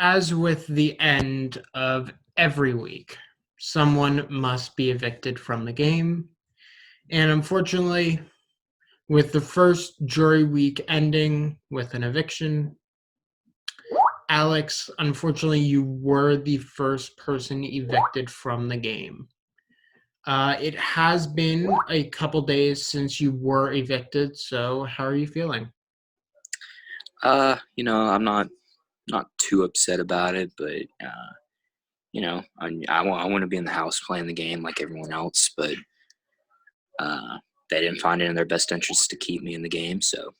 As with the end of every week, someone must be evicted from the game. And unfortunately, with the first jury week ending with an eviction, Alex, unfortunately, you were the first person evicted from the game. It has been a couple days since you were evicted, so how are you feeling? I'm not too upset about it, but I want to be in the house playing the game like everyone else, but uh, they didn't find it in their best interest to keep me in the game, so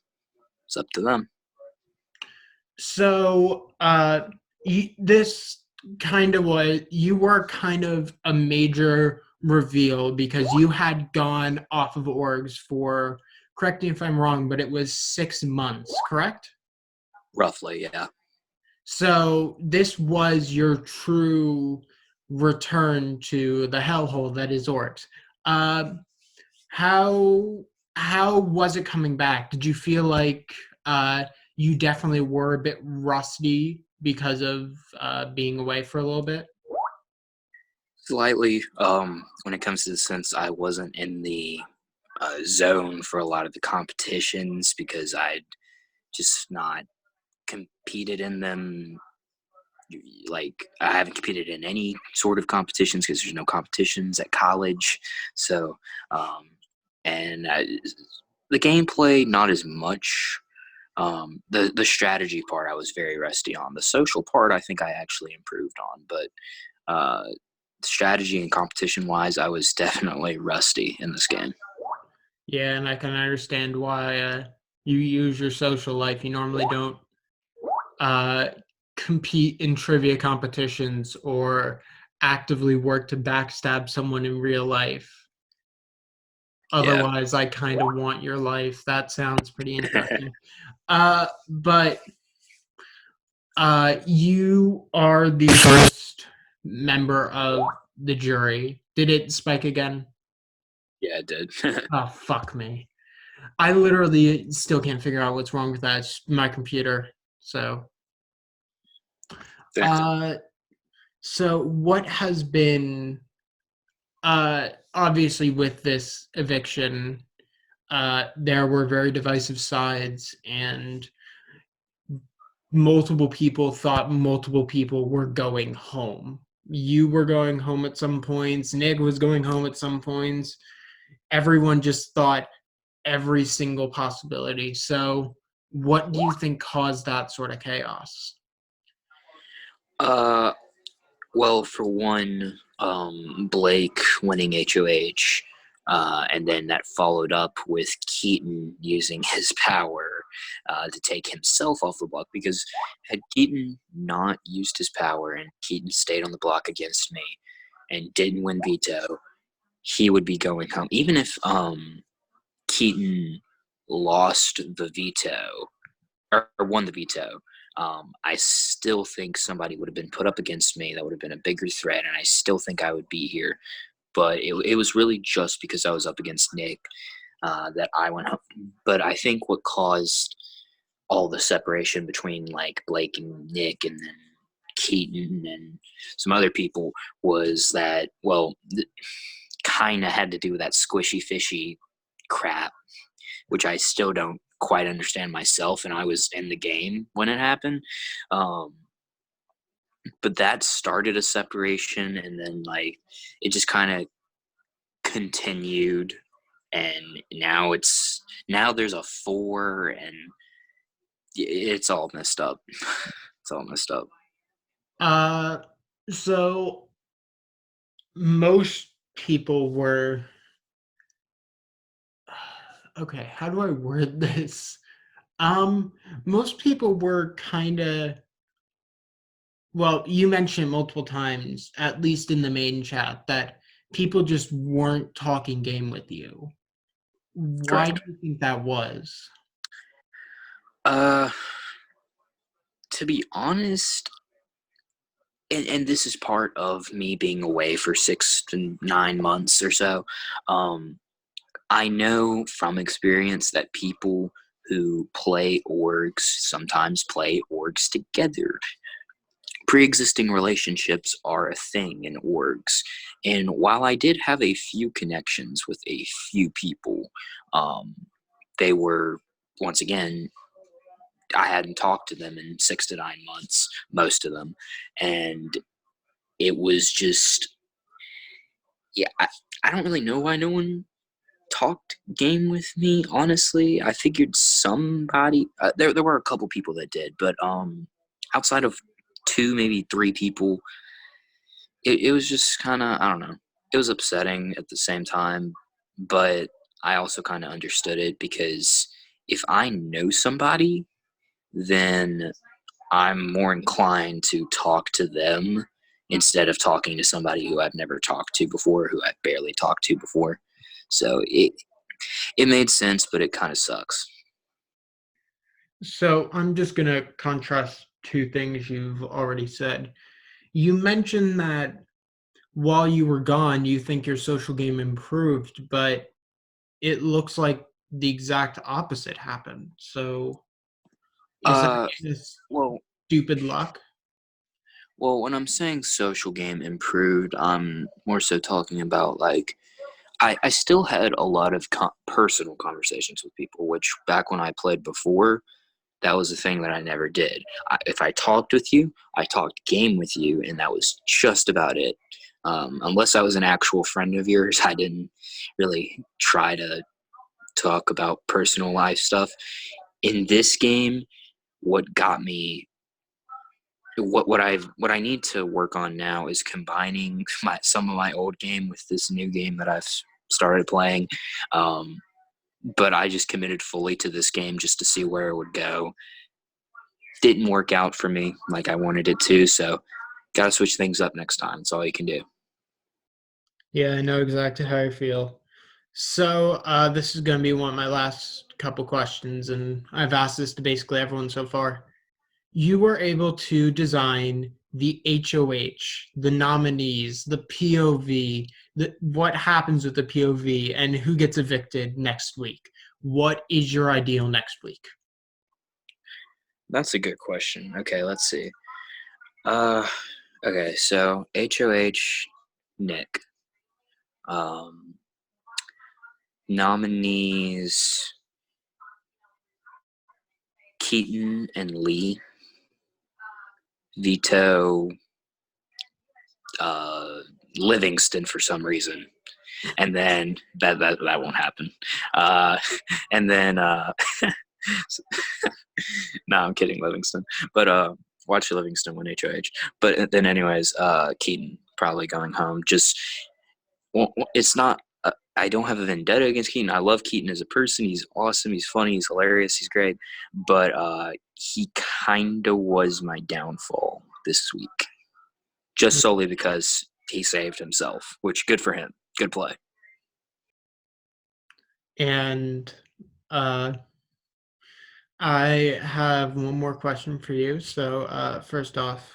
it's up to them. So, this kind of was you were kind of a major reveal because you had gone off of orgs for, correct me if I'm wrong, but it was 6 months, correct? Roughly, yeah. So this was your true return to the hellhole that is orgs. Uh, how how was it coming back? Did you feel like you definitely were a bit rusty because of being away for a little bit? Slightly, when it comes to the sense I wasn't in the zone for a lot of the competitions because I'd just not competed in them. Like, I haven't competed in any sort of competitions because there's no competitions at college. So, um, and the gameplay, not as much. The strategy part, I was very rusty on. The social part, I think I actually improved on. But uh, strategy and competition wise, I was definitely rusty in this game. Yeah, and I can understand why you use your social life. You normally don't uh, compete in trivia competitions or actively work to backstab someone in real life. Yeah. Otherwise, I kind of want your life. That sounds pretty interesting. But you are the first member of the jury. Did it spike again? Yeah, it did. Oh, fuck me. I literally still can't figure out what's wrong with that. It's my computer. So, Exactly. uh, so what has been, obviously with this eviction, there were very divisive sides and multiple people thought multiple people were going home. You were going home at some points, Nick was going home at some points. Everyone just thought every single possibility. So, what do you think caused that sort of chaos? Uh, well, for one, Blake winning HOH, and then that followed up with Keaton using his power to take himself off the block. Because had Keaton not used his power and Keaton stayed on the block against me and didn't win veto, he would be going home. Even if Keaton lost the veto or won the veto, I still think somebody would have been put up against me that would have been a bigger threat, and I still think I would be here. But it was really just because I was up against Nick that I went home. But I think what caused all the separation between like Blake and Nick and then Keaton and some other people was that, well, kind of had to do with that squishy fishy crap, which I still don't quite understand myself. And I was in the game when it happened. Um, but that started a separation, and then like it just kind of continued. And now there's a four, and it's all messed up. It's all messed up. Uh, so most people were okay. How do I word this? Um, Most people were kind of, well, you mentioned multiple times, at least in the main chat, that people just weren't talking game with you. Why Correct. do you think that was? Uh, to be honest, and this is part of me being away for 6 to 9 months or so. Um, I know from experience that people who play orgs sometimes play orgs together. pre-existing relationships are a thing in orgs. And while I did have a few connections with a few people, um, they were, once again, I hadn't talked to them in 6 to 9 months, most of them, and it was just, yeah. I don't really know why no one talked game with me. Honestly, I figured somebody. There were a couple people that did, but outside of two, maybe three people, it was just kind of, I don't know. It was upsetting at the same time, but I also kind of understood it because if I know somebody, then I'm more inclined to talk to them instead of talking to somebody who I've never talked to before, who I've barely talked to before. So it made sense, but it kind of sucks. So I'm just going to contrast two things you've already said. You mentioned that while you were gone, you think your social game improved, but it looks like the exact opposite happened. So is that Uh, just well, stupid luck? when I'm saying social game improved, I'm more so talking about like I still had a lot of personal conversations with people, which back when I played before, that was a thing that I never did. If I talked with you, I talked game with you, and that was just about it. Unless I was an actual friend of yours, I didn't really try to talk about personal life stuff. In this game, what got me what I need to work on now is combining some of my old game with this new game that I've started playing. Um, but I just committed fully to this game just to see where it would go. Didn't work out for me like I wanted it to, so gotta switch things up next time. That's all you can do. Yeah, I know exactly how I feel. So this is going to be one of my last couple questions, and I've asked this to basically everyone so far. You were able to design the HOH, the nominees, the POV, what happens with the POV, and who gets evicted next week. What is your ideal next week? That's a good question. Okay, let's see. Uh, okay, so HOH Nick. Um, nominees Keaton and Lee. Veto uh, Livingston for some reason, and then that won't happen. Uh, and then no, I'm kidding, Livingston. But watch Livingston win HOH. But then, anyways, Keaton probably going home. Just it's not. I don't have a vendetta against Keaton. I love Keaton as a person. He's awesome. He's funny. He's hilarious. He's great. But he kind of was my downfall this week, just solely because he saved himself. Which good for him. Good play. And uh, I have one more question for you. So, first off,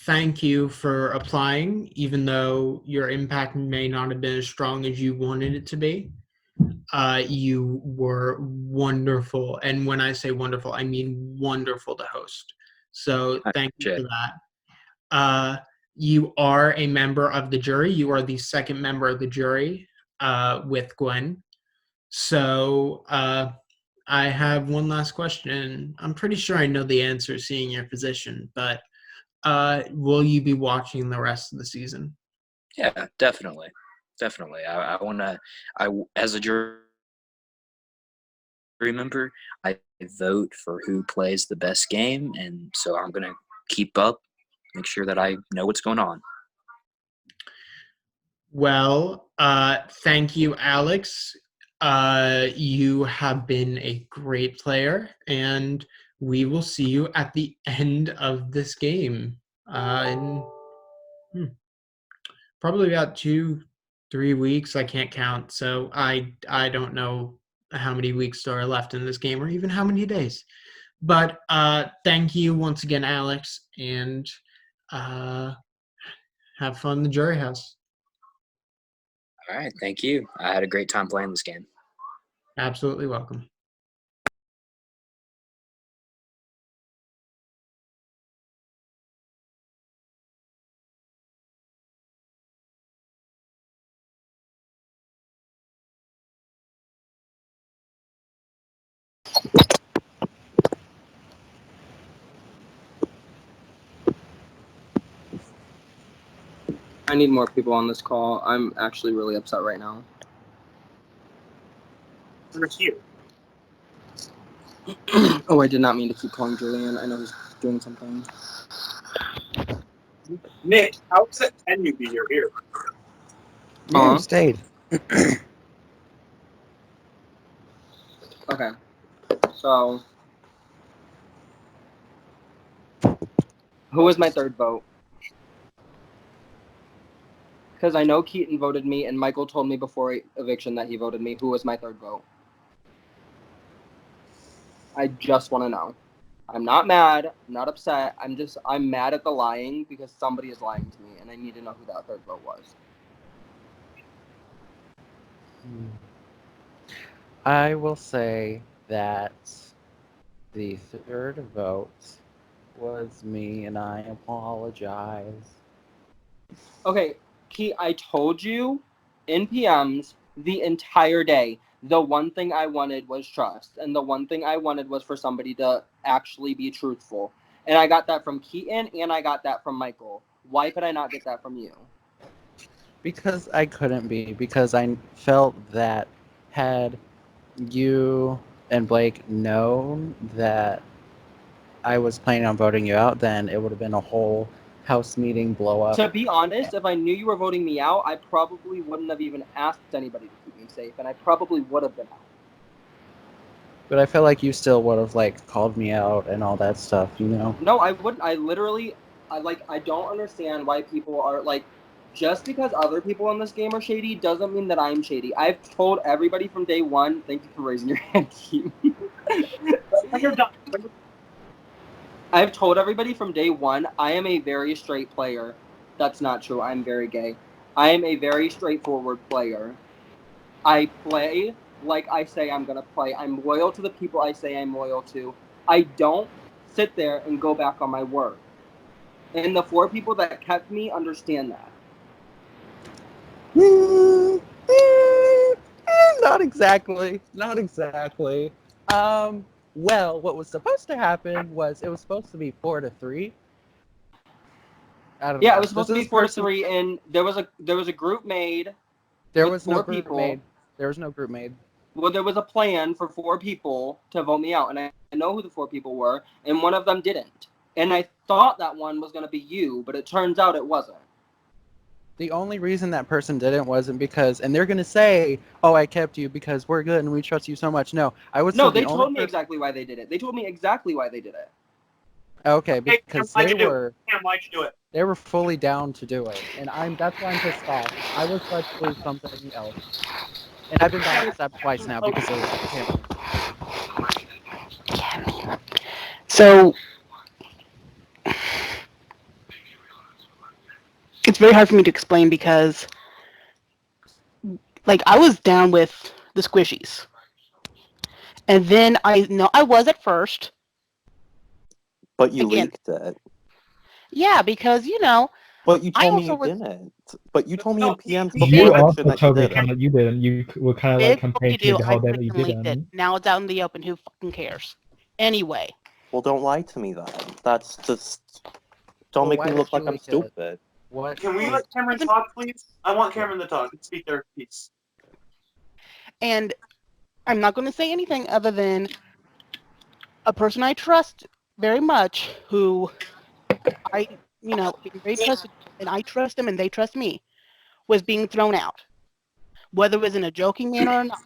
thank you for applying, even though your impact may not have been as strong as you wanted it to be. You were wonderful. And when I say wonderful, I mean wonderful to host. So, I thank you appreciate for it. that. You are a member of the jury. You are the second member of the jury with Gwen. So, I have one last question. I'm pretty sure I know the answer seeing your position, but will you be watching the rest of the season? Yeah, definitely, definitely. I want to. As a jury member, I vote for who plays the best game, and so I'm gonna keep up, make sure that I know what's going on. Well, thank you, Alex. You have been a great player, and we will see you at the end of this game. In probably about 2, 3 weeks. I can't count, so I don't know how many weeks there are left in this game, or even how many days. But thank you once again, Alex, and uh, have fun in the jury house. All right, thank you. I had a great time playing this game. Absolutely welcome. I need more people on this call. I'm actually really upset right now. We're here. Oh, I did not mean to keep calling Julian. I know he's doing something. Nick, how upset can you be? You're here. Yeah, you stayed. Okay. So, who was my third vote? Because I know Keaton voted me, and Michael told me before eviction that he voted me. Who was my third vote? I just want to know. I'm not mad. I'm not upset. I'm mad at the lying because somebody is lying to me, and I need to know who that third vote was. I will say that the third vote was me, and I apologize. Okay, Key, I told you in PMs the entire day, the one thing I wanted was trust, and the one thing I wanted was for somebody to actually be truthful. And I got that from Keaton, and I got that from Michael. Why could I not get that from you? Because I couldn't be, because I felt that had you and Blake known that I was planning on voting you out, then it would have been a whole house meeting blow up. To be honest, if I knew you were voting me out, I probably wouldn't have even asked anybody to keep me safe, and I probably would have been out. But I feel like you still would have like called me out and all that stuff, you know? No, I wouldn't. I don't understand why people are like, just because other people in this game are shady doesn't mean that I'm shady. I've told everybody from day one. Thank you for raising your hand, Keaton. When you're done. I've told everybody from day one I am a very straight player. That's not true. I'm very gay. I am a very straightforward player. I play like I say I'm gonna play. I'm loyal to the people I say I'm loyal to. I don't sit there and go back on my word. And the 4 people that kept me understand that. Not exactly. Not exactly. Well, what was supposed to happen was it was supposed to be 4-3. I don't know. Yeah, it was supposed to be 4-3, and there was a group made. There with was 4 no group people. made. There was no group made. Well, there was a plan for 4 people to vote me out, and I know who the 4 people were, and one of them didn't. And I thought that one was going to be you, but it turns out it wasn't. The only reason that person didn't wasn't because, and they're gonna say, "Oh, I kept you because we're good and we trust you so much." No, I was. No, they told me exactly why they did it. They told me exactly why they did it. Okay, Hey, because Cam, they were. Cam, why'd you do it? They were fully down to do it, and that's why I'm pissed off. I was led to believe something else, and I've been backstabbed twice now because of him. So it's very hard for me to explain because, like, I was down with the squishies, and then I know I was at first. But you Again. leaked it. Yeah, because But you I told me you also was- didn't. But you told me in PMs You before election also that you told me did kind it. of you didn't. You were kind of like did what campaigning you do. the I whole day that you freaking leaked it. didn't. Now it's out in the open. Who fucking cares? Anyway, Well, don't lie to me then. That's just... Don't Well, make why me did look you like I'm leak it? stupid. What? Can we let Cameron talk, please? I want Cameron to talk and speak their piece. and I'm not going to say anything other than a person I trust very much, who I, being very trusted, and I trust them and they trust me, was being thrown out. Whether it was in a joking manner or not,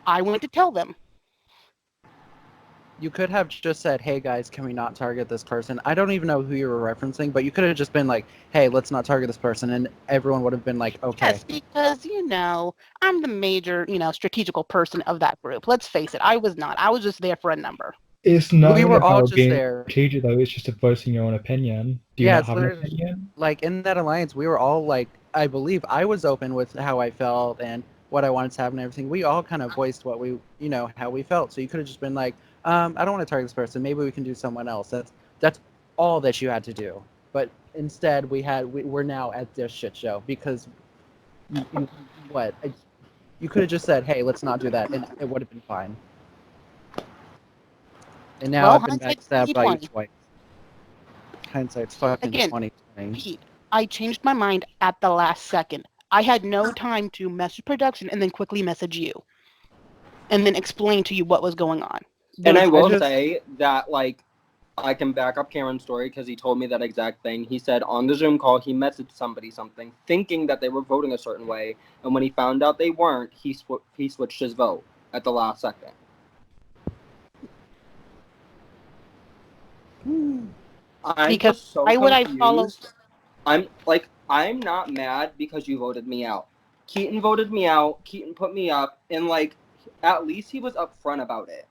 I went to tell them. You could have just said, "Hey guys, can we not target this person?" I don't even know who you were referencing, but you could have just been like, "Hey, let's not target this person," and everyone would have been like, "Okay." Yes, because, I'm the major, strategical person of that group. Let's face it, I was not. I was just there for a number. It's not We even were all about just being there. strategic though. It's just voicing your own opinion. Do you Yeah, not it's have an literally- opinion? Like in that alliance, we were all like, I believe I was open with how I felt and what I wanted to have and everything. We all kind of voiced what we, how we felt. So you could have just been like, I don't want to target this person. Maybe we can do someone else. That's all that you had to do. But instead, we're now at this shit show because you could have just said, "Hey, let's not do that," and it would have been fine. And now Well, I've been hindsight's backstabbed by you 20/20. twice. Hindsight's fucking Again, 20/20. Pete, I changed my mind at the last second. I had no time to message production and then quickly message you, and then explain to you what was going on. And I will just- say that, like, I can back up Cameron's story because he told me that exact thing. He said on the Zoom call he messaged somebody something, thinking that they were voting a certain way, and when he found out they weren't, he switched his vote at the last second. I'm Because just so why would I confused. follow- I'm not mad because you voted me out. Keaton voted me out. Keaton put me up, and like, at least he was upfront about it.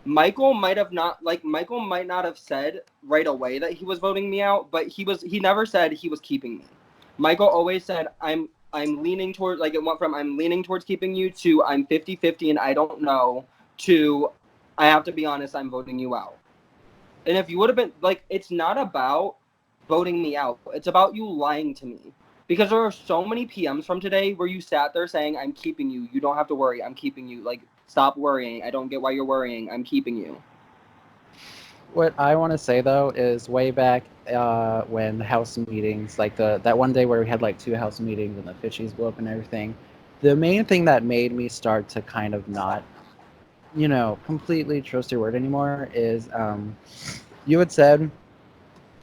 Michael might not have said right away that he was voting me out, but he never said he was keeping me. Michael always said I'm leaning towards, like, it went from I'm leaning towards keeping you to I'm 50-50 and I don't know to I have to be honest, I'm voting you out. And if you would have been, like, it's not about voting me out. It's about you lying to me. Because there are so many PMs from today where you sat there saying, I'm keeping you. You don't have to worry. I'm keeping you. Like, stop worrying. I don't get why you're worrying. I'm keeping you. What I want to say though is way back when the house meetings, like that one day where we had like 2 house meetings and the fishies blew up and everything, the main thing that made me start to kind of not, completely trust your word anymore is you had said,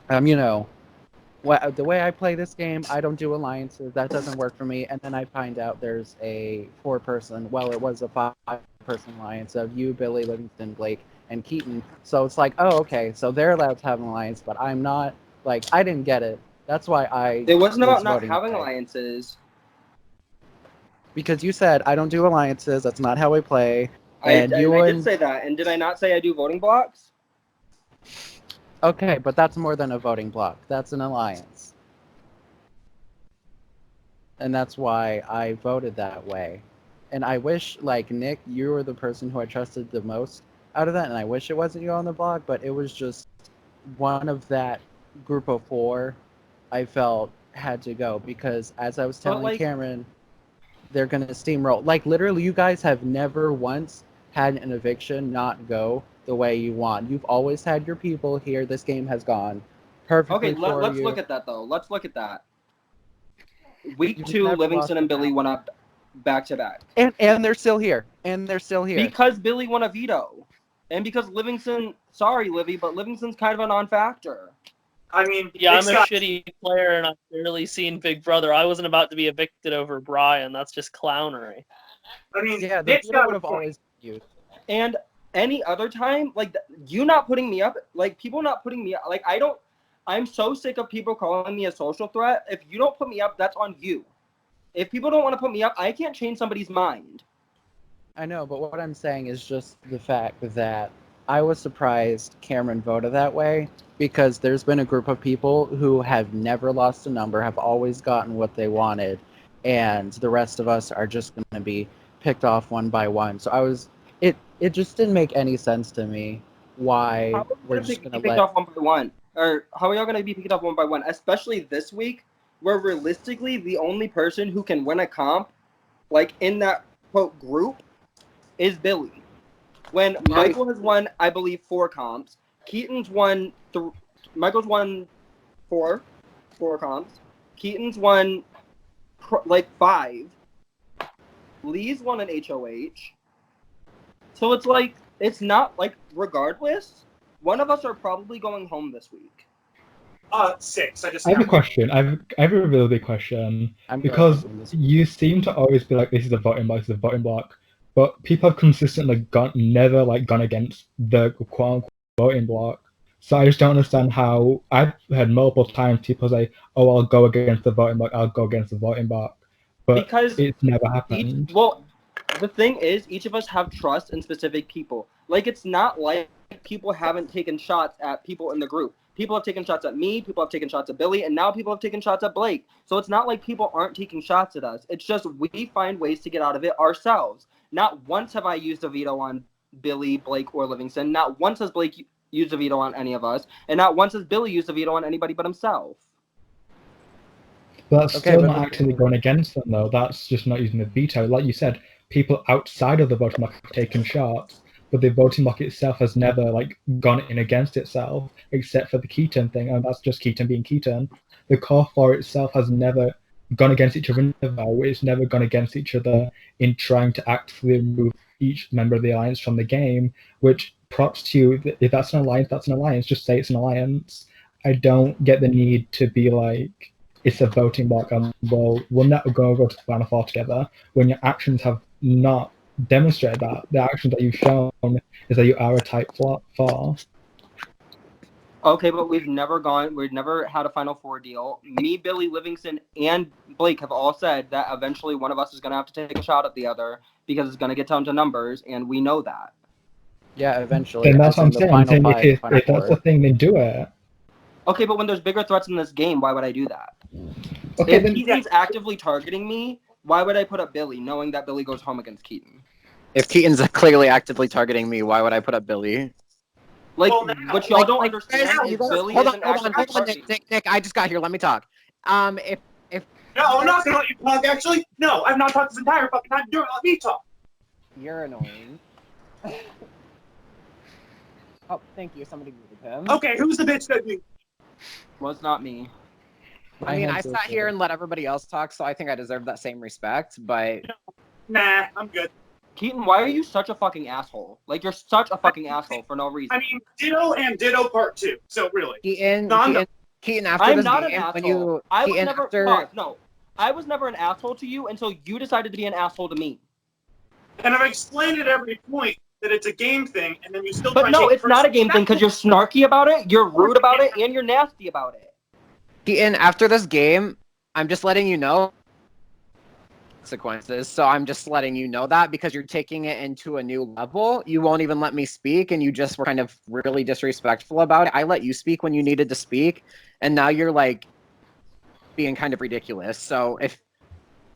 the way I play this game, I don't do alliances. That doesn't work for me. And then I find out there's a 4-person, well, it was a 5-person alliance of you, Billy, Livingston, Blake, and Keaton. So it's like, oh, okay, so they're allowed to have an alliance, but I'm not. Like, I didn't get it. That's why It wasn't about not voting having that way. alliances. Because you said, I don't do alliances. That's not how I play. I And did say that. And did I not say I do voting blocks? Okay, but that's more than a voting block. That's an alliance. And that's why I voted that way. And I wish, like, Nick, you were the person who I trusted the most out of that, and I wish it wasn't you on the block, but it was just one of that group of 4 I felt had to go. Because as I was But, telling like- Cameron, they're going to steamroll. Like, literally, you guys have never once had an eviction not go the way you want. You've always had your people here. This game has gone perfectly Okay, for let's you. look at that, though. Let's look at that. Week You've 2, never Livingston lost and a Billy battle. went up back-to-back. And they're still here. And they're still here. Because Billy won a veto. And because Livingston, sorry, Livy, but Livingston's kind of a non-factor. I mean, Yeah, Nick's I'm a got- shitty player and I've barely seen Big Brother. I wasn't about to be evicted over Brian. That's just clownery. I mean, Yeah, the Nick's veto got would a have point. always been used. And any other time, like, you not putting me up, like, people not putting me up, like, I'm so sick of people calling me a social threat. If you don't put me up, that's on you. If people don't want to put me up, I can't change somebody's mind. I know, but what I'm saying is just the fact that I was surprised Cameron voted that way, because there's been a group of people who have never lost a number, have always gotten what they wanted, and the rest of us are just going to be picked off one by one. So it just didn't make any sense to me why How we're are just going going to be to picked let... off one by one? Or how are y'all going to be picked off one by one? Especially this week, where realistically the only person who can win a comp, like, in that, quote, group, is Billy. When Michael has won, I believe, 4 comps. Keaton's won, Michael's won 4 comps. Keaton's won, 5. Lee's won an HOH. So it's like, it's not, like, regardless, one of us are probably going home this week. 6. I just I have a question. I have a really big question. I'm Because going this- you seem to always be like, this is a voting block, this is a voting block. But people have consistently never gone against the quote-unquote voting block. So I just don't understand how I've had multiple times people say, oh, I'll go against the voting block, I'll go against the voting block. But Because it's never happened. The thing is, each of us have trust in specific people. Like, it's not like people haven't taken shots at people in the group. People have taken shots at me, people have taken shots at Billy, and now people have taken shots at Blake. So it's not like people aren't taking shots at us. It's just we find ways to get out of it ourselves. Not once have I used a veto on Billy, Blake, or Livingston. Not once has Blake used a veto on any of us. And not once has Billy used a veto on anybody but himself. But that's Okay, still but not the- actually going against them, though. That's just not using the veto. Like you said, people outside of the voting block have taken shots. but the voting block itself has never like gone in against itself, except for the Keaton thing, and that's just Keaton being Keaton. The core four itself has never gone against each other in the vote. It's never gone against each other in trying to actively remove each member of the alliance from the game, which props to you. If that's an alliance, that's an alliance. Just say it's an alliance. I don't get the need to be like, it's a voting block and we'll never go to the final four together when your actions have not demonstrated that. The actions that you've shown is that you are a type four. Okay, but we've never had a Final Four deal. Me, Billy, Livingston, and Blake have all said that eventually one of us is going to have to take a shot at the other because it's going to get down to numbers, and we know that. Yeah, eventually. And that's what I'm saying. I'm saying if that's four. the thing, then do it. Okay, but when there's bigger threats in this game, why would I do that? Okay, If then Keaton's actively targeting me, why would I put up Billy, knowing that Billy goes home against Keaton? If Keaton's clearly actively targeting me, why would I put up Billy? Like, Well, what y'all don't understand is Billy Hold is on, an active target. Nick, I just got here. Let me talk. If No, I'm not gonna let you talk. Actually, no, I've not talked this entire fucking time. You're let me talk. you're annoying. Oh, thank you. Somebody muted him. Okay, who's the bitch that you? Well, it's not me. I mean, I sat here and let everybody else talk, so I think I deserve that same respect. But Nah, I'm good. Keaton, why are you such a fucking asshole? Like, you're such a fucking asshole for no reason. I mean, Ditto and Ditto Part 2. So really, Keaton, after I'm this not game, an when asshole. you I was Keaton, never. after, Pause, no, I was never an asshole to you until you decided to be an asshole to me. and I've explained at every point that it's a game thing, and then you still. But try no, to it's not a game thing because you're snarky about it, you're rude about it, and you're nasty about it. Keaton, after this game, I'm just letting you know consequences. So I'm just letting you know that because you're taking it into a new level. You won't even let me speak, and you just were kind of really disrespectful about it. I let you speak when you needed to speak, and now you're like being kind of ridiculous. So if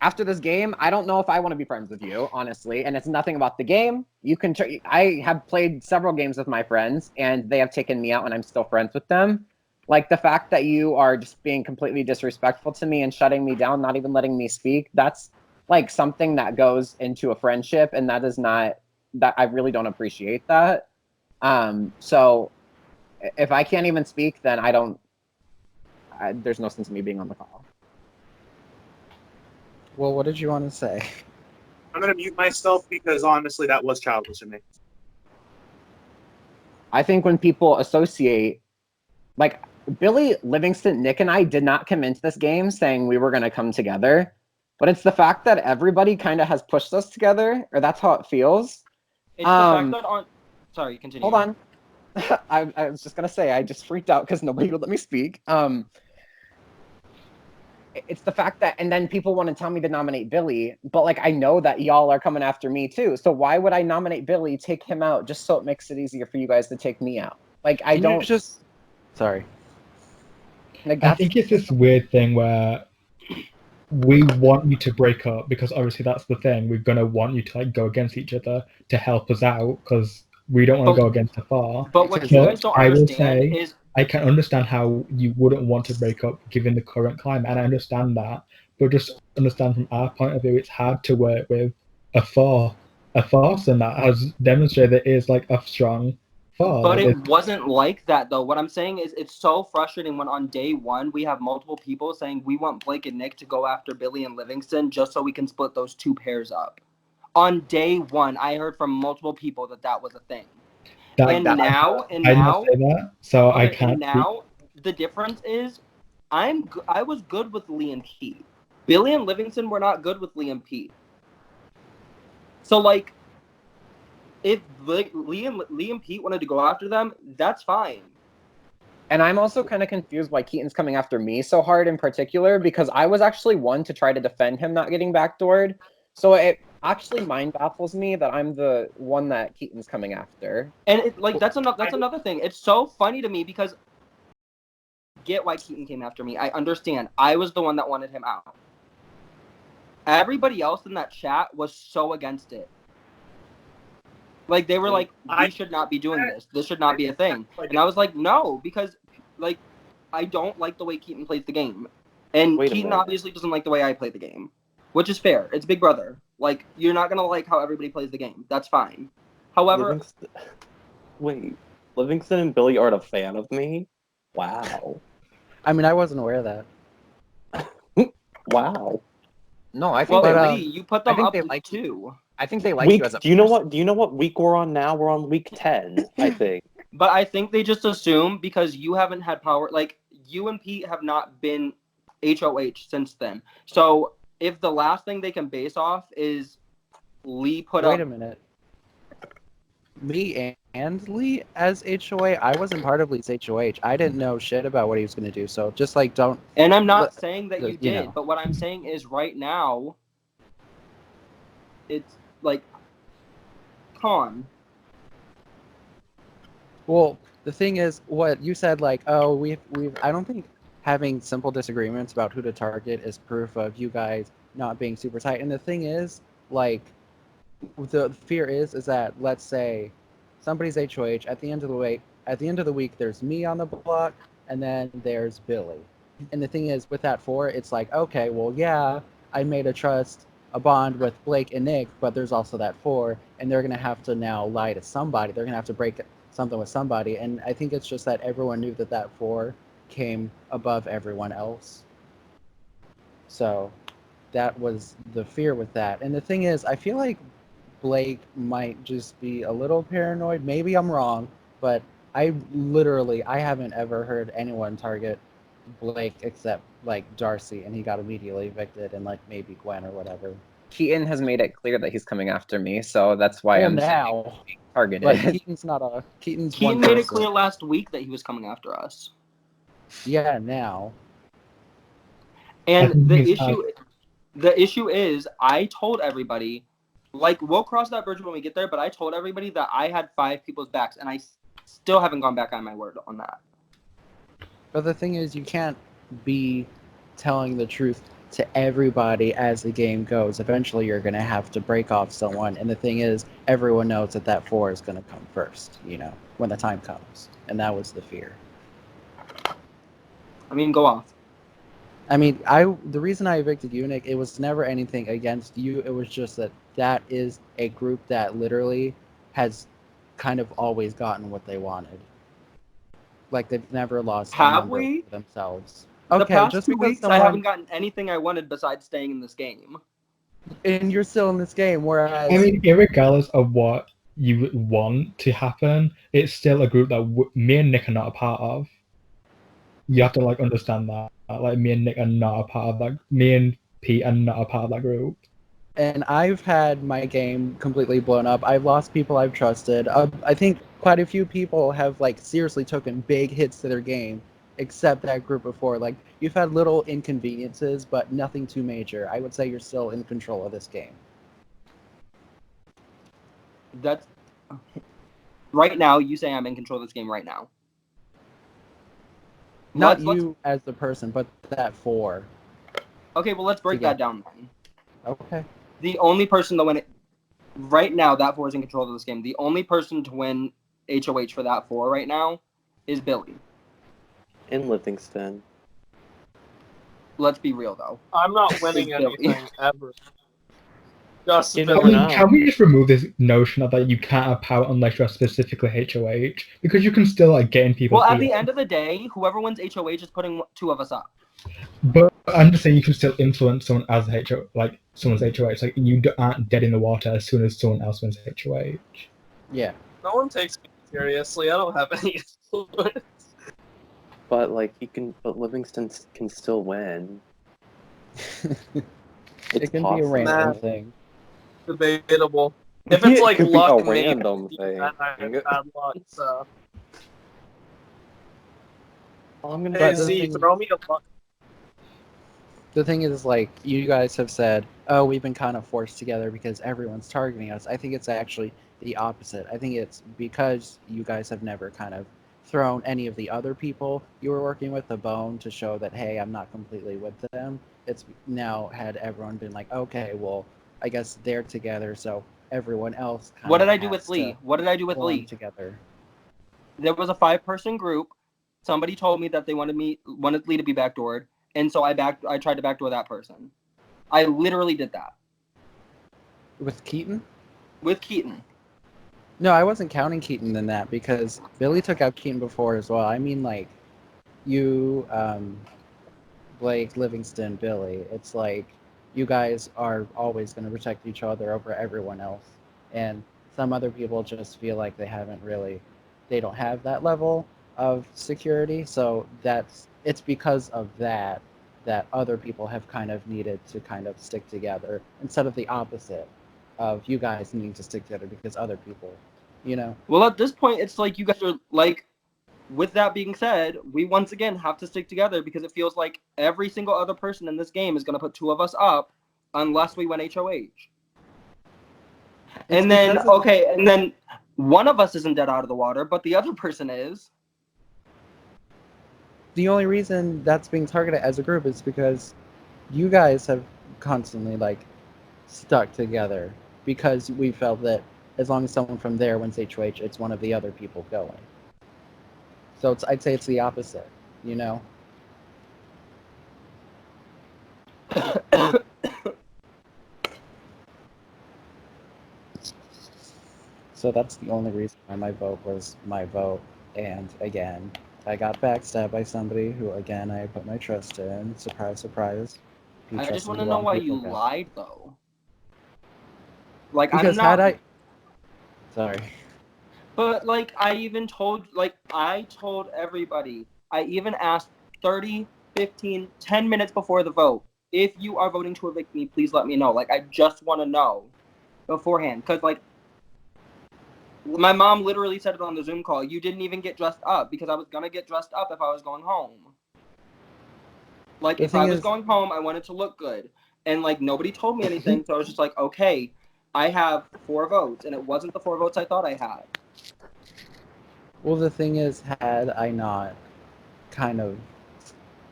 after this game, I don't know if I want to be friends with you, honestly, and it's nothing about the game. You can. I have played several games with my friends, and they have taken me out, and I'm still friends with them. Like the fact that you are just being completely disrespectful to me and shutting me down, not even letting me speak. That's like something that goes into a friendship, and that is not that I really don't appreciate that. So if I can't even speak, then there's no sense in me being on the call. Well, what did you want to say? I'm gonna mute myself because honestly, that was childish of me. I think when people associate, like Billy, Livingston, Nick, and I did not come into this game saying we were going to come together, but it's the fact that everybody kind of has pushed us together, or that's how it feels. It's the fact that Sorry, continue. Hold on. I was just going to say, I just freaked out because nobody would let me speak. It's the fact that, and then people want to tell me to nominate Billy, but like I know that y'all are coming after me too. So why would I nominate Billy, take him out, just so it makes it easier for you guys to take me out? Like I don't just. Sorry. Like, I think it's this weird thing where we want you to break up because obviously that's the thing. We're gonna want you to like go against each other to help us out because we don't want to go against the far. But what you guys don't understand is I can understand how you wouldn't want to break up given the current climate, and I understand that. But just understand from our point of view, it's hard to work with a force, and that has demonstrated it is like a strong force. But it wasn't like that though. What I'm saying is it's so frustrating when on day one we have multiple people saying we want Blake and Nick to go after Billy and Livingston just so we can split those two pairs up. On day one, I heard from multiple people that was a thing. I didn't say that, so I can't. And now the difference is, I was good with Liam Pete. Billy and Livingston were not good with Liam Pete. So like, if Liam Pete wanted to go after them, that's fine. And I'm also kind of confused why Keaton's coming after me so hard in particular, because I was actually one to try to defend him not getting backdoored. So it actually mind baffles me that I'm the one that Keaton's coming after. And that's another thing. It's so funny to me because I get why Keaton came after me. I understand. I was the one that wanted him out. Everybody else in that chat was so against it. Like they were like, we should not be doing this. This should not be a thing. And I was like, no, because like I don't like the way Keaton plays the game. And Keaton obviously doesn't like the way I play the game. Which is fair. It's Big Brother. Like, you're not going to like how everybody plays the game. That's fine. However, Livingston... Wait, Livingston and Billy aren't a fan of me? Wow. I mean, I wasn't aware of that. Wow. No, I think well, they But, Lee, you put I them think up they to like you. 2. I think they like Week, you as a do you know person. what? Do you know what week we're on now? We're on week 10, I think. But I think they just assume because you haven't had power, like you and Pete have not been HOH since then. So if the last thing they can base off is Lee put wait a up, minute. Me and Lee as HOA, I wasn't part of Lee's HOH. I didn't know shit about what he was going to do. So just like don't. and I'm not Look, saying that you you did, know. but what I'm saying is right now, it's like, con. Well, the thing is, what you said, like, oh, we've. I don't think having simple disagreements about who to target is proof of you guys not being super tight. And the thing is, like, the fear is that let's say somebody's HOH at the end of the week. At the end of the week, there's me on the block, and then there's Billy. And the thing is, with that 4, it's like, okay, well, yeah, I made a bond with Blake and Nick, but there's also that 4, and they're gonna have to now lie to somebody. They're gonna have to break something with somebody, and I think it's just that everyone knew that 4 came above everyone else. So that was the fear with that. And the thing is, I feel like Blake might just be a little paranoid. Maybe I'm wrong, but I haven't ever heard anyone target Blake except like Darcy, and he got immediately evicted, and like maybe Gwen or whatever. Keaton has made it clear that he's coming after me, so that's why Well, I'm now, targeted. but Keaton's Keaton one made it person. clear last week that he was coming after us. Yeah, now. And I think the issue is, I told everybody, like, we'll cross that bridge when we get there, but I told everybody that I had 5 people's backs, and I still haven't gone back on my word on that. But the thing is, you can't be telling the truth to everybody as the game goes. Eventually, you're going to have to break off someone. And the thing is, everyone knows that 4 is going to come first, when the time comes. And that was the fear. I mean, go off. I mean, the reason I evicted you, Nick, it was never anything against you. It was just that is a group that literally has kind of always gotten what they wanted. Like, they've never lost a Have number we? for themselves. The Okay, past just 2 because weeks, I someone, haven't gotten anything I wanted besides staying in this game. and you're still in this game, whereas I mean, regardless of what you want to happen, it's still a group that me and Nick are not a part of. You have to like understand that. Like, me and Nick are not a part of that. Me and Pete are not a part of that group. and I've had my game completely blown up. I've lost people I've trusted. I think quite a few people have like seriously taken big hits to their game, except that group before. Like, you've had little inconveniences, but nothing too major. I would say you're still in control of this game. That's right now. You say I'm in control of this game right now. Not Let's- you as the person, but that 4. Okay, well, let's break that down then. Okay. The only person to win it right now, that 4 is in control of this game. The only person to win HOH for that 4 right now is Billy. In Livingston. Let's be real, though. I'm not winning anything ever. Just You I never mean, know. can we just remove this notion that you can't have power unless you're specifically HOH? Because you can still like get in people's Well, at the ears. end of the day, whoever wins HOH is putting 2 of us up. But I'm just saying you can still influence someone as someone's HOH. Like, you aren't dead in the water as soon as someone else wins HOH. Yeah. No one takes me seriously. I don't have any influence. But but Livingston can still win. It can be a possible. random Nah. thing. Debatable. If it's It like could be luck, a maybe. random thing. Then I have bad luck. So I'm gonna hey the Z, thing- throw me a luck. The thing is, like, you guys have said, oh, we've been kind of forced together because everyone's targeting us. I think it's actually the opposite. I think it's because you guys have never kind of thrown any of the other people you were working with a bone to show that, hey, I'm not completely with them. It's now had everyone been like, okay, well, I guess they're together, so everyone else kind What did of I do with has Lee? to What did I do with belong Lee? together. There was a 5-person group. Somebody told me that they wanted Lee to be backdoored, and so I tried to backdoor that person. I literally did that With Keaton? with Keaton. No, I wasn't counting Keaton in that because Billy took out Keaton before as well. I mean, like, you, Blake, Livingston, Billy. It's like you guys are always going to protect each other over everyone else. And some other people just feel like they don't have that level of security. So it's because of that other people have kind of needed to kind of stick together instead of the opposite of you guys needing to stick together because other people, you know. Well, at this point, it's like you guys are like. With that being said, we once again have to stick together because it feels like every single other person in this game is going to put two of us up unless we win HOH. And then one of us isn't dead out of the water, but the other person is. The only reason that's being targeted as a group is because you guys have constantly like stuck together because we felt that as long as someone from there wins HOH, it's one of the other people going. So I'd say it's the opposite, you know? So that's the only reason why my vote was my vote. And again, I got backstabbed by somebody who, again, I put my trust in. Surprise, surprise. I just want to know why you lied, though. Like, because I'm not... Sorry. But, like, I told everybody. I even asked 30, 15, 10 minutes before the vote, if you are voting to evict me, please let me know. Like, I just want to know beforehand. Because, like, my mom literally said it on the Zoom call. You didn't even get dressed up because I was going to get dressed up if I was going home. Like, if I was going home, I wanted to look good. And, like, nobody told me anything, so I was just like, okay, I have 4 votes, and it wasn't the 4 votes I thought I had. Well, the thing is, had I not kind of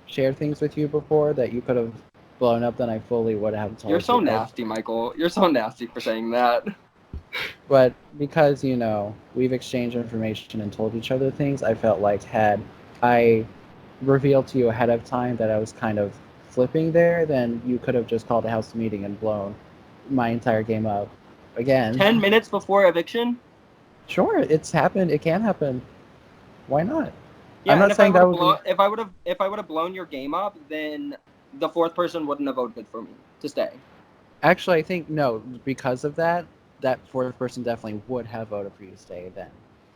shared things with you before that you could have blown up, then I fully would have told you. You're so nasty, Michael. You're so nasty for saying that. But because, you know, we've exchanged information and told each other things, I felt like had I revealed to you ahead of time that I was kind of flipping there, then you could have just called a house meeting and blown my entire game up again. 10 minutes before eviction? Sure, it's happened. It can happen. Why not? Yeah, I'm not saying that would if I would have blown your game up, then the 4th person wouldn't have voted for me to stay. Actually, I think no, because of that 4th person definitely would have voted for you to stay then,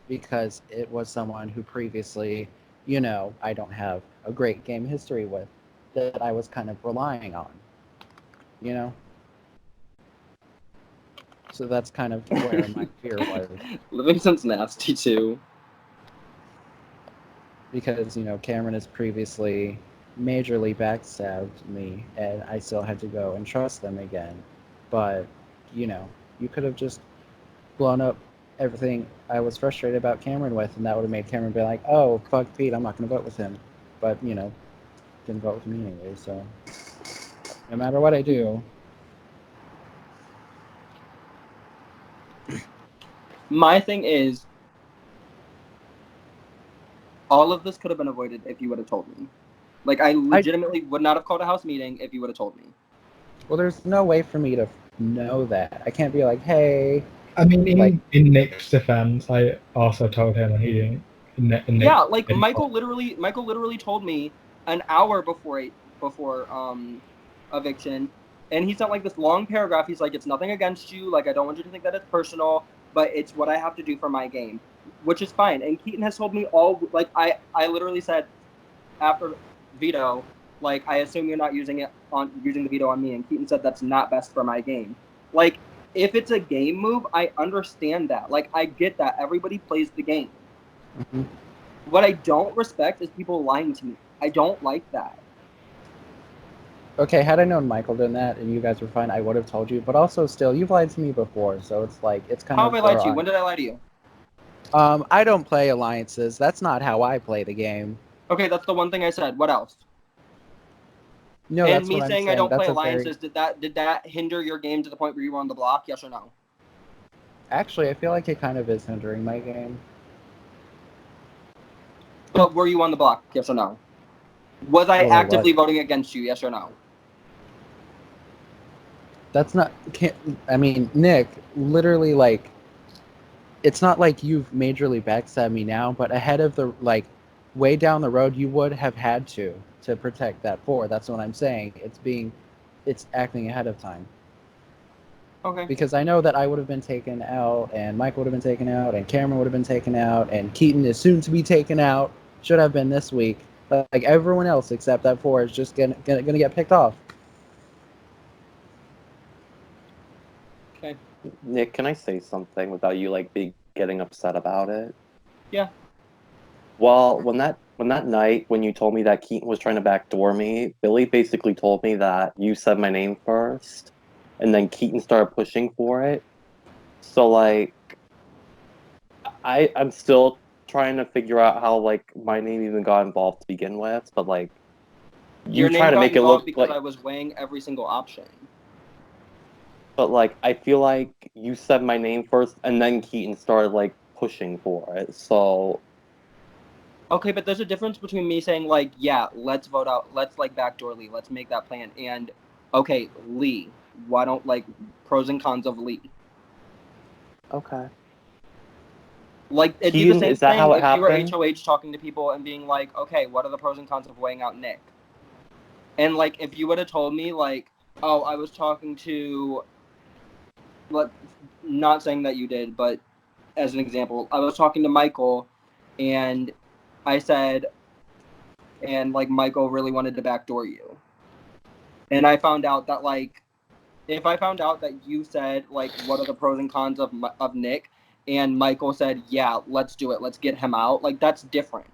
because it was someone who previously, you know, I don't have a great game history with, that I was kind of relying on, you know. So that's kind of where my fear was. Livingston's nasty too. Because, you know, Cameron has previously majorly backstabbed me, and I still had to go and trust them again. But, you know, you could have just blown up everything I was frustrated about Cameron with, and that would have made Cameron be like, oh, fuck Pete, I'm not going to vote with him. But, you know, didn't vote with me anyway, so no matter what I do. My thing is, all of this could have been avoided if you would have told me. Like, I legitimately would not have called a house meeting if you would have told me. Well, there's no way for me to know that. I can't be like, hey. I mean, in Nick's defense, I also told him and he didn't. Yeah, like Michael literally told me an hour before eviction, and he sent like this long paragraph. He's like, "It's nothing against you. Like, I don't want you to think that it's personal, but it's what I have to do for my game," which is fine. And Keaton has told me all. Like, I literally said after veto, like, I assume you're not using the veto on me, and Keaton said that's not best for my game. Like, if it's a game move, I understand that. Like, I get that. Everybody plays the game. Mm-hmm. What I don't respect is people lying to me. I don't like that. Okay, had I known Michael did that and you guys were fine, I would have told you. But also, still, you've lied to me before, so it's like it's kind of. How have I lied to you? When did I lie to you? I don't play alliances. That's not how I play the game. Okay, that's the one thing I said. What else? No, and that's me what I'm saying I don't that's play alliances. Did that hinder your game to the point where you were on the block? Yes or no? Actually, I feel like it kind of is hindering my game. But were you on the block? Yes or no? Was I actively voting against you? Yes or no? That's not. I mean, Nick literally it's not like you've majorly backstabbed me now, but ahead of the like way down the road, you would have had to protect that 4. That's what I'm saying. It's acting ahead of time. Okay. Because I know that I would have been taken out, and Michael would have been taken out, and Cameron would have been taken out, and Keaton is soon to be taken out. Should have been this week. Like everyone else except that 4 is just gonna get picked off. Okay. Nick, can I say something without you like getting upset about it? Yeah. Well, when that night when you told me that Keaton was trying to backdoor me, Billy basically told me that you said my name first, and then Keaton started pushing for it. So like, I'm still trying to figure out how like my name even got involved to begin with, but like, you Your try name to got make it involved look because like. I was weighing every single option. But like, I feel like you said my name first, and then Keaton started like pushing for it. So Okay, but there's a difference between me saying like, yeah, let's vote out, let's like backdoor Lee, let's make that plan, and okay, Lee, why don't like pros and cons of Lee? okay. Like it'd be the Keaton, same is that thing how it if you were happened? HOH talking to people and being like, okay, what are the pros and cons of weighing out Nick? And like if you would have told me like, oh, I was talking to, not saying that you did, but as an example, I was talking to Michael, and I said, and like Michael really wanted to backdoor you, and I found out that like, if I found out that you said like, what are the pros and cons of Nick, and Michael said, yeah, let's do it, let's get him out, like that's different.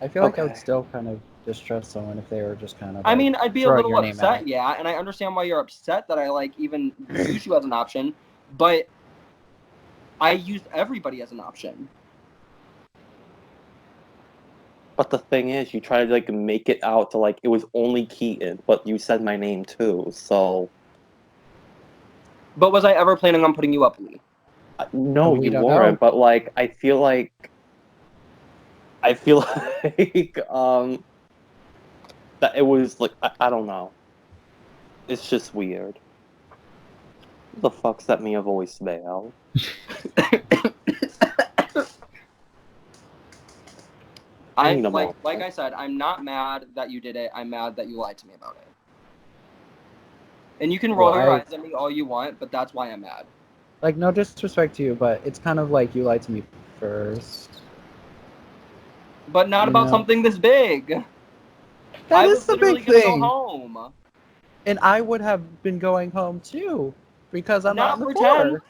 I feel like I would Okay. still kind of distrust someone if they were just kind of. I like, mean, I'd be a throwing little your name upset, out. yeah, and I understand why you're upset that I like even use you as an option, but I used everybody as an option. But the thing is, you try to like make it out to like it was only Keaton, but you said my name too. So But was I ever planning on putting you up, Lee? no, We you don't weren't. know. But like, I feel like like that it was like I don't know. It's just weird. Who the fuck sent me a voicemail? I need a like moment. I said, I'm not mad that you did it. I'm mad that you lied to me about it. And you can roll Well, your eyes at me all you want, but that's why I'm mad. Like, no disrespect to you, but it's kind of like you lied to me first. But not You about know? something this big. That I is was the literally big gonna thing. go home. And I would have been going home too, because I'm not in the for 4. 10.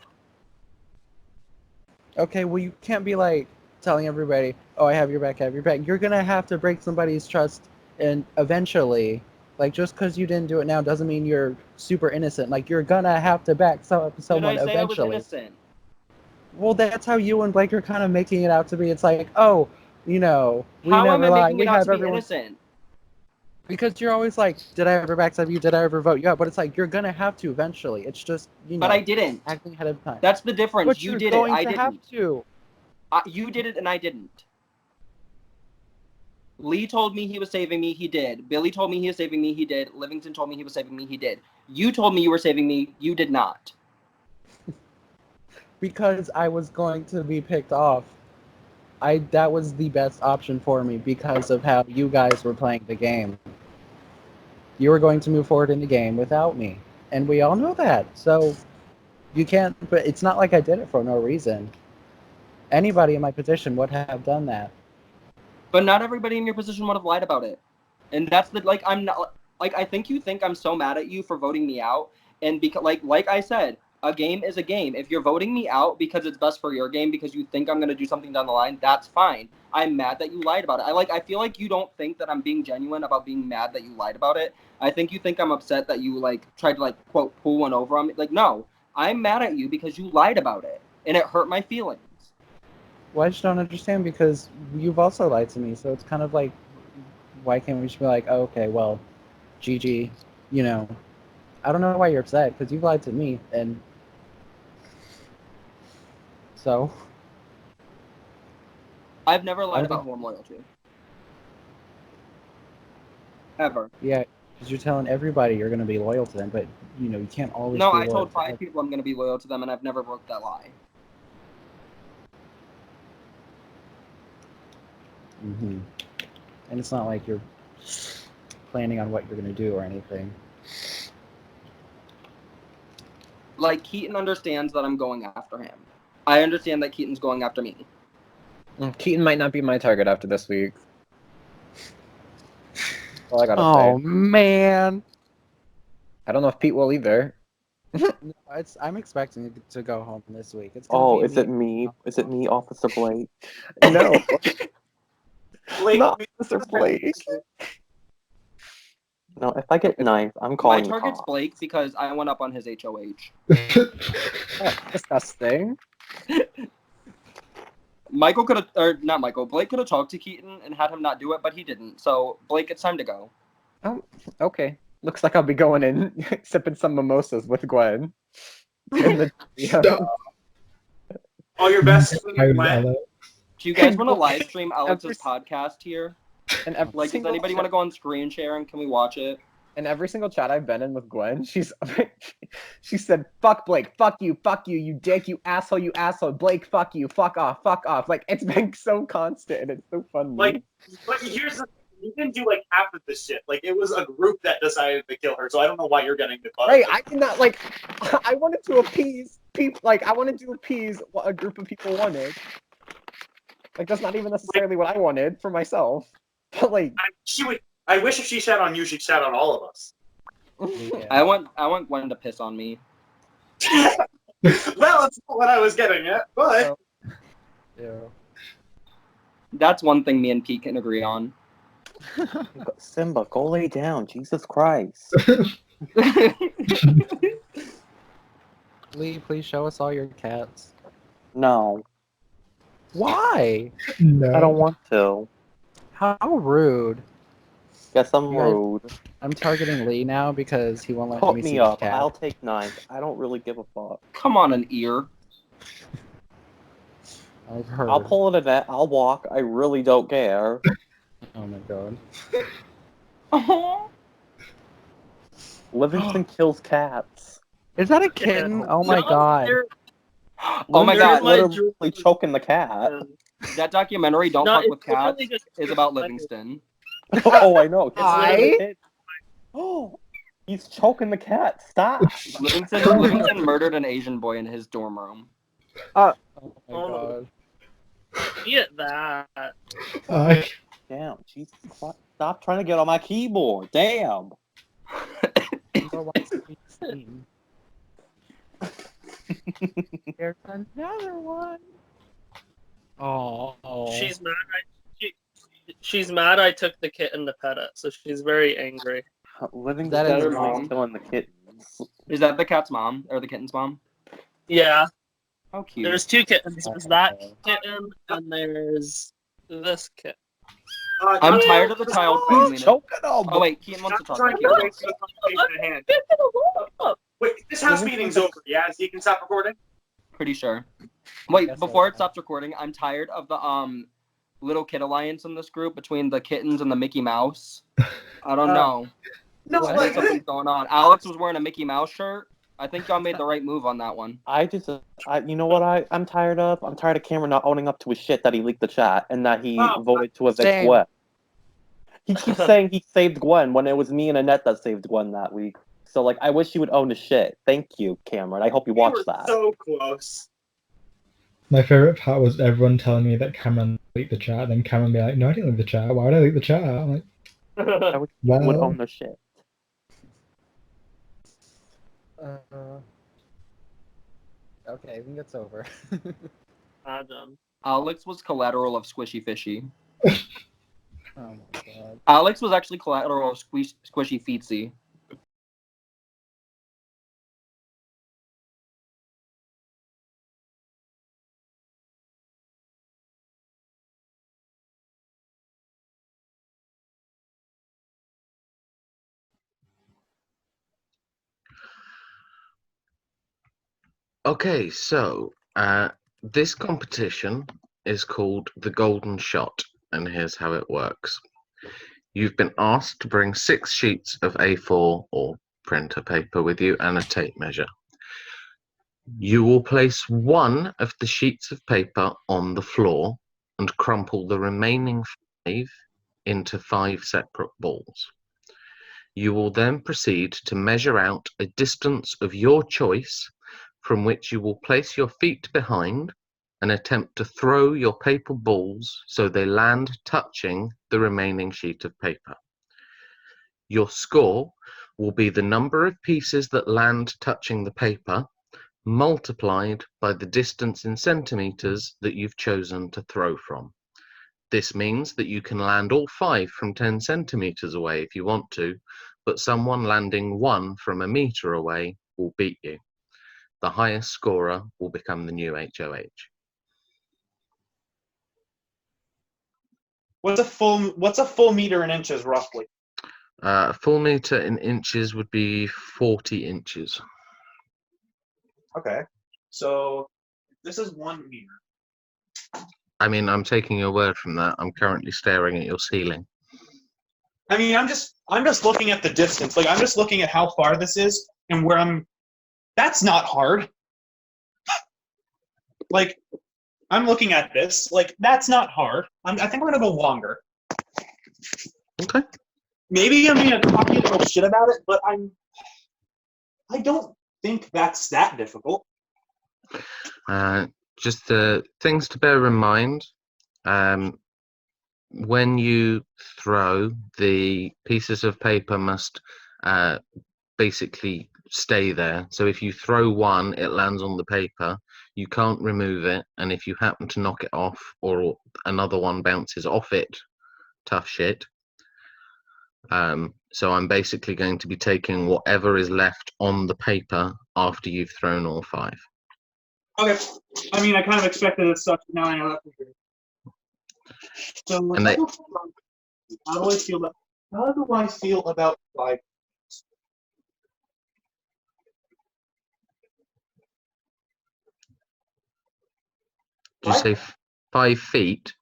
Okay, well, you can't be like telling everybody, "Oh, I have your back, I have your back." You're gonna have to break somebody's trust, and eventually, like just because you didn't do it now doesn't mean you're super innocent. Like you're gonna have to back Did someone I say I was eventually. innocent? Well, that's how you and Blake are kind of making it out to be. It's like, oh, we How am never I lie. making We it out have to be everyone. innocent? Because you're always like, did I ever backstab you? Did I ever vote you out? But it's like you're gonna have to eventually. It's just But I didn't. acting ahead of time. That's the difference. But You you're did it. going I to didn't. have to. You did it and I didn't. Lee told me he was saving me, he did. Billy told me he was saving me, he did. Livingston told me he was saving me, he did. You told me you were saving me, you did not. Because I was going to be picked off. That was the best option for me because of how you guys were playing the game. You were going to move forward in the game without me. And we all know that. So you can't, but it's not like I did it for no reason. Anybody in my position would have done that. But not everybody in your position would have lied about it. And that's the, like, I'm not, like, I think you think I'm so mad at you for voting me out. And because, like I said, a game is a game. If you're voting me out because it's best for your game, because you think I'm going to do something down the line, that's fine. I'm mad that you lied about it. I feel like you don't think that I'm being genuine about being mad that you lied about it. I think you think I'm upset that you, like, tried to, like, quote, pull one over on me. Like, no, I'm mad at you because you lied about it. And it hurt my feelings. Well, I just don't understand because you've also lied to me. So it's kind of like, why can't we just be like, oh, okay, well, GG, I don't know why you're upset because you've lied to me. And so. I've never lied about who I'm loyal to. Ever. Yeah, Because you're telling everybody you're going to be loyal to them, but you can't always. No, be I loyal told to 5 people I'm going to be loyal to them, and I've never broke that lie. Mm-hmm. And it's not like you're planning on what you're going to do or anything. Like, Keaton understands that I'm going after him. I understand that Keaton's going after me. Keaton might not be my target after this week. That's all I gotta Oh say. man! I don't know if Pete will either. No, I'm expecting it to go home this week. It's gonna be is it me? Is it me, Officer Blake? No, Blake, not Mr. Blake. No, if I get ninth, I'm calling My target's cops. Blake because I went up on his HOH. Oh, disgusting. Michael could have, or not Michael, Blake could have talked to Keaton and had him not do it, but he didn't. So, Blake, it's time to go. Oh, okay. Looks like I'll be going in sipping some mimosas with Gwen. In the all your best. How Gwen. Alex? Do you guys want to live stream Alex's Every- podcast here? and every Like, does single anybody chat- want to go on screen share and can we watch it? in every single chat I've been in with Gwen, she said, "Fuck Blake, fuck you, you dick, you asshole, Blake, fuck you, fuck off." Like, it's been so constant and it's so funny. Like, but here's the thing. You didn't do like half of this shit. Like, it was a group that decided to kill her, so I don't know why you're getting the buzz. Right, I did not like. I wanted to appease people. Like, I wanted to appease what a group of people wanted. Like, that's not even necessarily what I wanted for myself. But like, I wish if she shat on you, she'd shat on all of us. Yeah. I want Gwen to piss on me. Well, that's not what I was getting at, but Yeah. That's one thing me and Pete can agree on. Simba, go lay down. Jesus Christ. Lee, please show us all your cats. No, Why? No. I don't want to. How rude. Guess I'm You guys- rude. I'm targeting Lee now because he won't let Put me see me his up. cat. I'll take ninth. I don't really give a fuck. Come on, an ear. I've heard. I'll pull it a net. I'll walk. I really don't care. Oh my god. Oh, Livingston kills cats. Is that a kitten? Oh my No, god. they're- oh my They're god. my Literally choking the cat. That documentary, Don't No, Fuck with it's literally Cats, just- is about Livingston. Oh, I know. I- Oh, he's choking the cat. Stop. Livingston murdered an Asian boy in his dorm room. Oh my Oh. god. Get that. Damn, Jesus Christ. Stop trying to get on my keyboard. Damn. Number 116. There's another one. Oh. She's mad. She's mad. I took the kitten to pet it, so she's very angry. Livingston That is is mom. killing the kittens. Is that the cat's mom? Or the kitten's mom? Yeah, How cute. there's two kittens. There's that kitten, and there's this kitten. I'm tired of the child He's cleanliness. choking him. Oh wait, Keaton wants to Stop talk. trying to Keaton. get away from the conversation at hand. Wait, this house meeting's over. Yeah, so you can stop recording. Pretty sure. Wait, Guess before so. it stops recording, I'm tired of the little kid alliance in this group between the kittens and the Mickey Mouse. I don't know. No, I think like, something's going on. Alex was wearing a Mickey Mouse shirt. I think y'all made the right move on that one. You know what I'm tired of? I'm tired of Cameron not owning up to his shit that he leaked the chat and that he Oh, voted to evict same. Gwen. He keeps saying he saved Gwen when it was me and Annette that saved Gwen that week. So, like, I wish he would own his shit. Thank you, Cameron. I hope you we watch were that. so close. My favorite part was everyone telling me that Cameron leaked the chat, and then Cameron be like, "No, I didn't leak the chat. Why would I leak the chat?" I'm like, I wish he would well, own the shit. Okay, I think it's over. Adam. Alex was collateral of Squishy Fishy. Oh my god. Alex was actually collateral of Squishy Feetsy. Okay, so this competition is called the Golden Shot, and here's how it works. You've been asked to bring 6 sheets of A4 or printer paper with you and a tape measure. You will place one of the sheets of paper on the floor and crumple the remaining 5 into 5 separate balls. You will then proceed to measure out a distance of your choice from which you will place your feet behind and attempt to throw your paper balls so they land touching the remaining sheet of paper. Your score will be the number of pieces that land touching the paper multiplied by the distance in centimeters that you've chosen to throw from. This means that you can land all 5 from 10 centimeters away if you want to, but someone landing 1 from a meter away will beat you. The highest scorer will become the new HOH. What's a full meter in inches roughly? A full meter in inches would be 40 inches. Okay. So this is 1 meter. I mean, I'm taking your word from that. I'm currently staring at your ceiling. I mean, I'm just looking at the distance. Like, I'm just looking at how far this is and where I'm. That's not hard. Like, I'm looking at this. Like, that's not hard. I think I'm gonna go longer. Okay. Maybe I'm being a cocky little shit about it, but I don't think that's that difficult. Just things to bear in mind. When you throw, the pieces of paper must basically stay there. So if you throw one, it lands on the paper. You can't remove it, and if you happen to knock it off or another one bounces off it, tough shit. So I'm basically going to be taking whatever is left on the paper after you've thrown all 5. Okay. I mean, I kind of expected it such, but now I know that for sure. So And they- how do I feel about 5? Did you say 5 feet?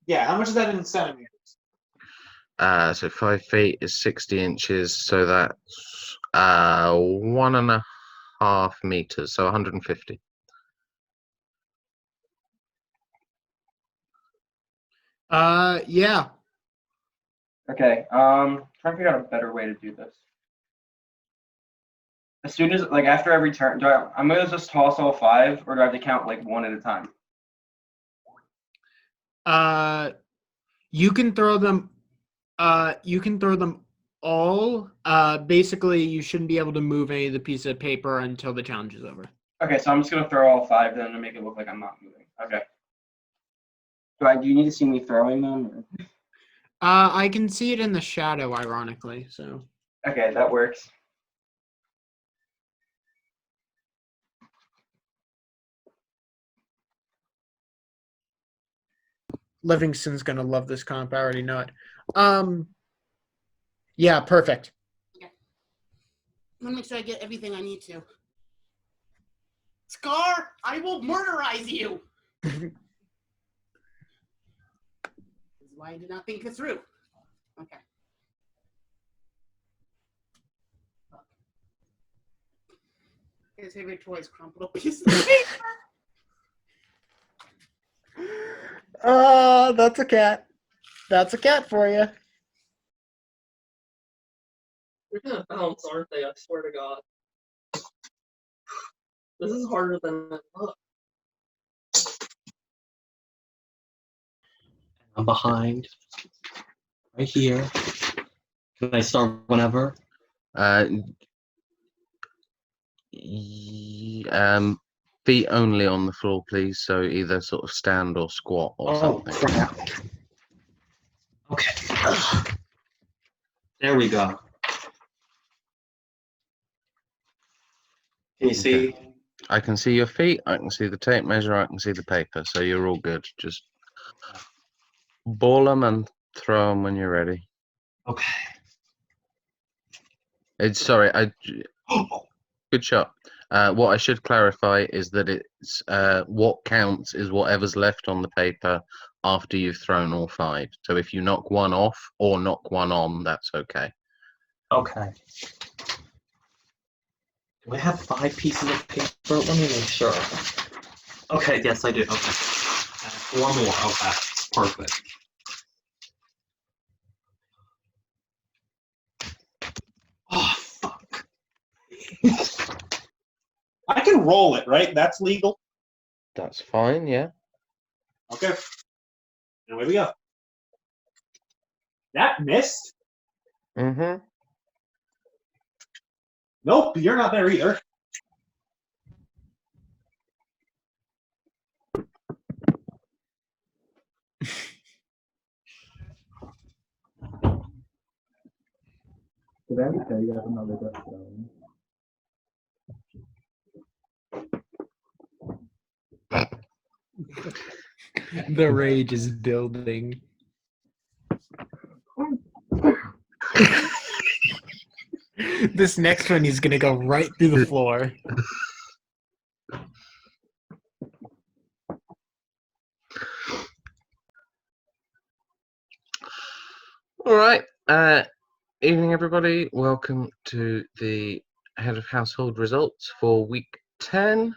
Yeah, how much is that in centimeters? So 5 feet is 60 inches, so that's 1.5 meters, so 150. Yeah. Okay, trying to figure out a better way to do this. As soon as, like, after every turn, I'm gonna just toss all 5, or do I have to count, like, 1 at a time? You can throw them. You can throw them all. Basically, you shouldn't be able to move any of the pieces of paper until the challenge is over. Okay, so I'm just gonna throw all 5 then to make it look like I'm not moving. Okay. Do you need to see me throwing them? Or? I can see it in the shadow, ironically. So. Okay, that works. Livingston's gonna love this comp. I already know it. Yeah, perfect. Okay. I'm gonna make sure I get everything I need to. Scar, I will murderize you. This is why I did not think this through. Okay. His favorite toy is crumpled up pieces of paper. That's a cat. That's a cat for you. They're gonna bounce, aren't they? I swear to God. This is harder than it looks. I'm behind. Right here. Can I start whenever? Feet only on the floor, please. So either sort of stand or squat or something. Crap. Okay. There we go. Can you see? I can see your feet. I can see the tape measure. I can see the paper. So you're all good. Just ball them and throw them when you're ready. Okay. Sorry, good shot. What I should clarify is that it's what counts is whatever's left on the paper after you've thrown all 5. So if you knock one off or knock one on, that's okay. Okay. Do I have 5 pieces of paper? Let me make sure. Okay, yes, I do. Okay. 4 more. Okay. Perfect. Oh, fuck. I can roll it, right? That's legal? That's fine, yeah. Okay. And away we go. That missed? Mm-hmm. Nope, you're not there either. Did I ever tell you guys another death zone? The rage is building. This next one is gonna go right through the floor. All right. Evening, everybody. Welcome to the Head of Household results for week 10.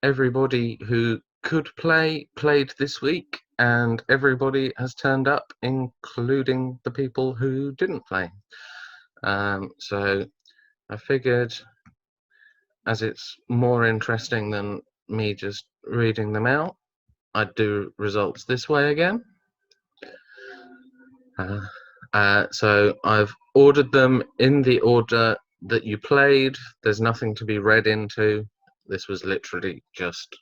Everybody who could play played this week, and everybody has turned up, including the people who didn't play. So I figured, as it's more interesting than me just reading them out, I'd do results this way again. So I've ordered them in the order that you played. There's nothing to be read into. This was literally just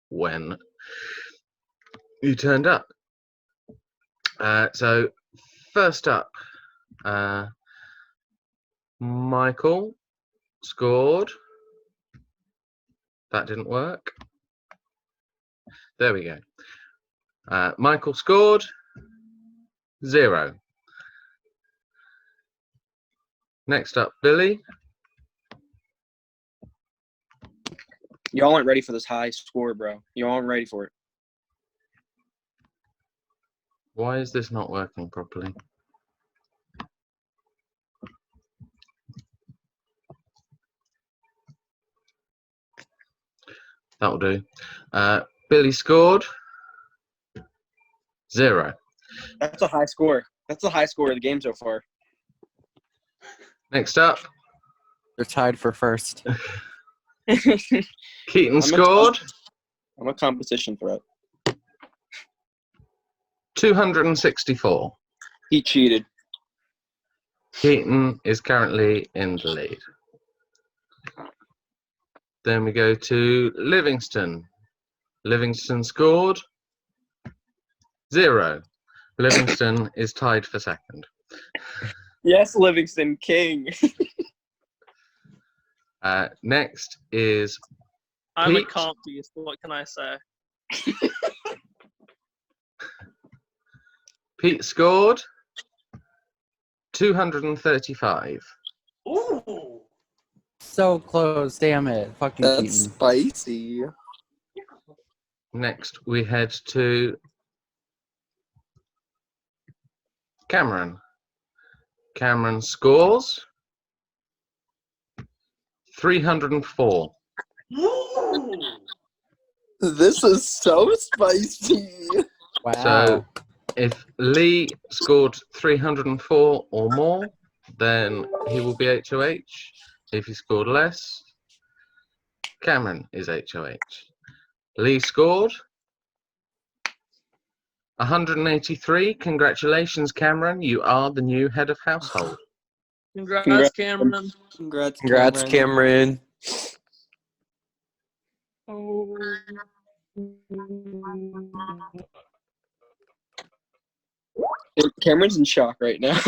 when you turned up. So first up, Michael scored. That didn't work. There we go. Michael scored 0. Next up, Billy. Y'all aren't ready for this high score, bro. Y'all aren't ready for it. Why is this not working properly? That'll do. Billy scored 0. That's a high score. That's the high score of the game so far. Next up, They're tied for first. Keaton scored I'm a competition threat. 264. He cheated. Keaton is currently in the lead. Then we go to Livingston. Livingston scored 0. Livingston is tied for second. Yes, Livingston King. Next is I'm a Pete. comp beast. What can I say? Pete scored 235. Ooh. So close, damn it. Fucking That's Keaton. spicy. Next, we head to Cameron. Cameron scores 304. Ooh. This is so spicy. Wow. So if Lee scored 304 or more, then he will be HOH. If he scored less, Cameron is HOH. Lee scored 183. Congratulations, Cameron. You are the new head of household. Congrats, Cameron. Congrats, Cameron. Oh. Cameron's in shock right now.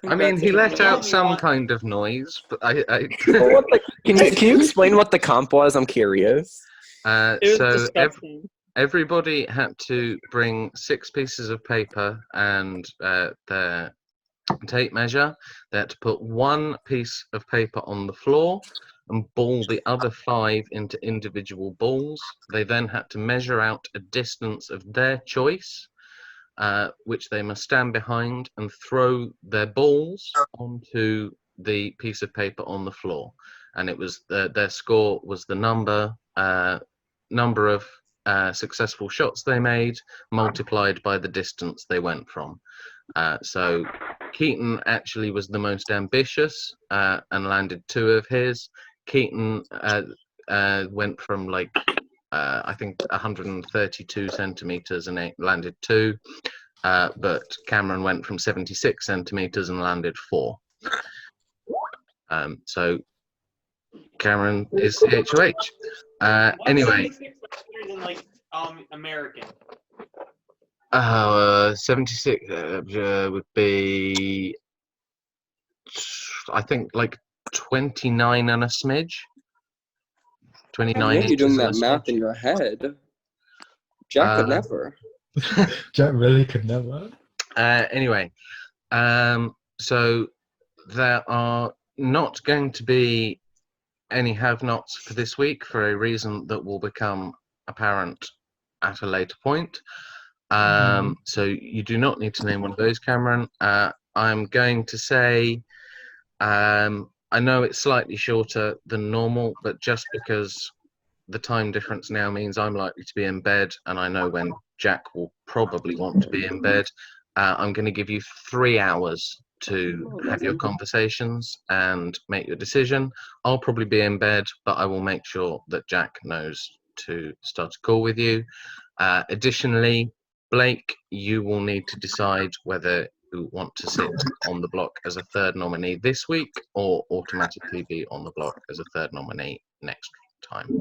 I mean, he let out some kind of noise, but Can you explain what the comp was? I'm curious. It was so disgusting. everybody had to bring 6 pieces of paper and their tape measure. They had to put one piece of paper on the floor and ball the other 5 into individual balls. They then had to measure out a distance of their choice, which they must stand behind and throw their balls onto the piece of paper on the floor. And it was their score was the number of successful shots they made multiplied by the distance they went from. So Keaton actually was the most ambitious and landed 2 of his. Keaton went from like I think 132 centimeters and landed 2, but Cameron went from 76 centimeters and landed 4. So Cameron is HOH. Anyway, in like American. 76 would be, I think, like 29 and a smidge. 29 Yeah, you're doing inches and that a math smidge. in your head. Jack could never. Jack really could never. Anyway, so there are not going to be any have-nots for this week for a reason that will become apparent at a later point. So you do not need to name one of those, Cameron. I'm going to say, I know it's slightly shorter than normal, but just because the time difference now means I'm likely to be in bed, and I know when Jack will probably want to be in bed, I'm going to give you 3 hours to have your conversations and make your decision. I'll probably be in bed, but I will make sure that Jack knows to start a call with you. Additionally, Blake, you will need to decide whether you want to sit on the block as a 3rd nominee this week or automatically be on the block as a 3rd nominee next time.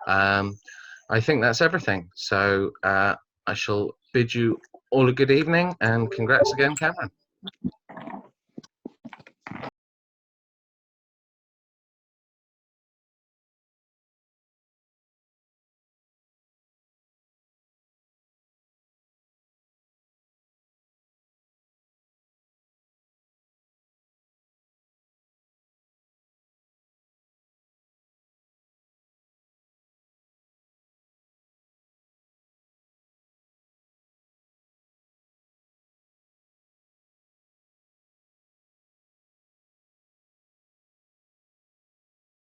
I think that's everything. So I shall bid you all a good evening, and congrats again, Cameron.